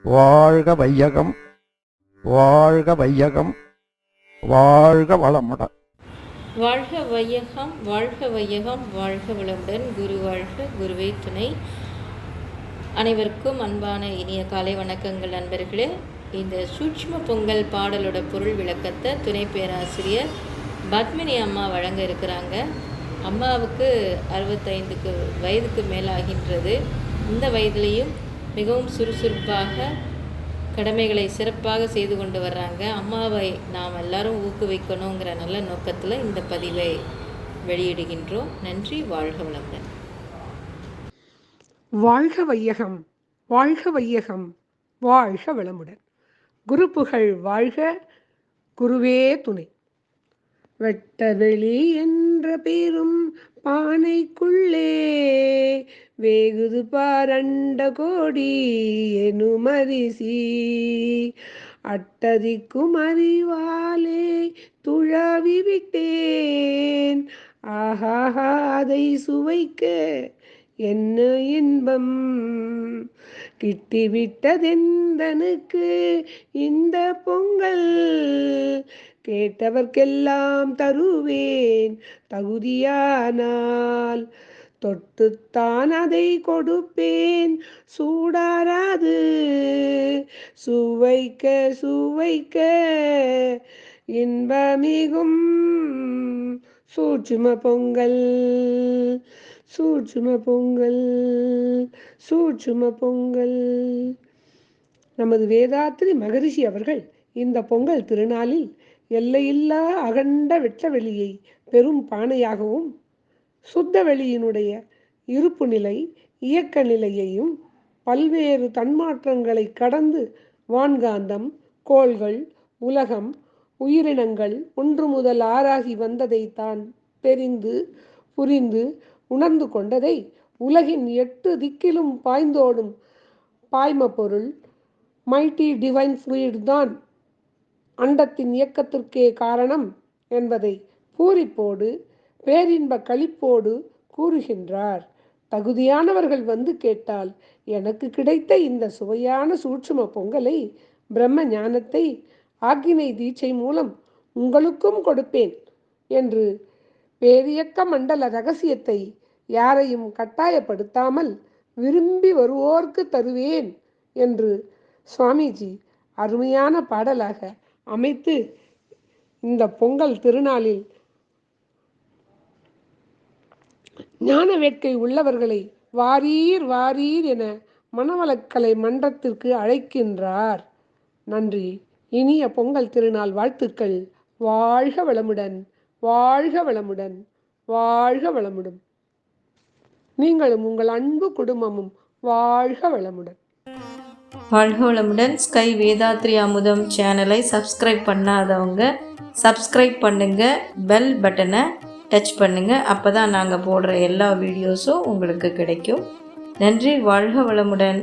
வாழ்க வையகம், வாழ்க வையகம், வாழ்க வளமுடன். வாழ்க வையகம், வாழ்க வையகம், வாழ்க வளமுடன். குரு வாழ்க, குருவே துணை. அனைவருக்கும் அன்பான இனிய காலை வணக்கங்கள் நண்பர்களே. இந்த சூட்ச்ம பொங்கல் பாடலோட பொருள் விளக்கத்தை துணை பேராசிரியர் பத்மினி அம்மா வழங்க இருக்கிறாங்க. அம்மாவுக்கு 65 வயதுக்கு மேலாகின்றது. இந்த வயதிலையும் மிகவும் சுறுசுறுப்பாக கடமைகளை சிறப்பாக செய்து கொண்டு வர்றாங்க. அம்மாவை நாம் எல்லாரும் ஊக்குவிக்கணுங்கிற நல்ல நோக்கத்தில் இந்த பதிவை வெளியிடுகின்றோம். நன்றி. வாழ்க வளமுடன். வாழ்க வையகம், வாழ்க வையகம், வாழ்க வளமுடன். குரு புகழ் வாழ்க, குருவே துணை. வெட்டவெளி என்ற பேரும் பானைக்குள்ளே வேகுது பாரண்ட கோடி எனுமரிசி, அட்டதிக்கும் அறிவாலே துழவி விட்டேன். ஆஹாஹா, அதை சுவைக்க என்ன இன்பம் கிட்டிவிட்டதெந்தனுக்கு இந்த பொங்கல். கேட்டவர்க்கெல்லாம் தருவேன் தகுதியானால், தொட்டுத்தான் அதை கொடுப்பேன் சூடாராது. சுவைக்க சுவைக்க இன்பமிகும் சூட்சும பொங்கல், சூட்சும பொங்கல், சூட்சும பொங்கல். நமது வேதாத்ரி மகரிஷி அவர்கள் இந்த பொங்கல் திருநாளில் எல்லையில்லா அகண்ட வெட்டவெளியை பெரும் பானையாகவும், சுத்த வெளியினுடைய இருப்பு நிலை இயக்க நிலையையும், பல்வேறு தன்மாற்றங்களை கடந்து வான்காந்தம், கோள்கள், உலகம், உயிரினங்கள் 1 முதல் 6 வந்ததை தான் தெரிந்து புரிந்து உணர்ந்து கொண்டதை, உலகின் 8 திக்கிலும் பாய்ந்தோடும் பாய்ம பொருள் மைட்டி டிவைன் ஃப்ளூயிட் தான் அண்டத்தின் இயக்கத்திற்கே காரணம் என்பதை பூரிப்போடு பேரின்ப களிப்போடு கூறுகின்றார். தகுதியானவர்கள் வந்து கேட்டால் எனக்கு கிடைத்த இந்த சுவையான சூட்சும பொங்கலை, பிரம்ம ஞானத்தை ஆக்கினை தீட்சை மூலம் உங்களுக்கும் கொடுப்பேன் என்று பேரியக்க மண்டல ரகசியத்தை யாரையும் கட்டாயப்படுத்தாமல் விரும்பி வருவோர்க்கு தருவேன் என்று சுவாமிஜி அருமையான பாடலாக அமைத்து இந்த பொங்கல் திருநாளில் ஞான வேட்கை உள்ளவர்களை வாரீர் வாரீர் என மனவளக்கலை மன்றத்திற்கு அழைக்கின்றார். நன்றி. இனிய பொங்கல் திருநாள் வாழ்த்துக்கள். வாழ்க வளமுடன், வாழ்க வளமுடன், வாழ்க வளமுடன். நீங்களும் உங்கள் அன்பு குடும்பமும் வாழ்க வளமுடன். வாழ்க வளமுடன். ஸ்கை வேதாத்ரி அமுதம் சேனலை சப்ஸ்கிரைப் பண்ணாதவங்க சப்ஸ்கிரைப் பண்ணுங்க, பெல் பட்டனை டச் பண்ணுங்க. அப்போ தான் நாங்கள் போடுற எல்லா வீடியோஸும் உங்களுக்கு கிடைக்கும். நன்றி. வாழ்க வளமுடன்.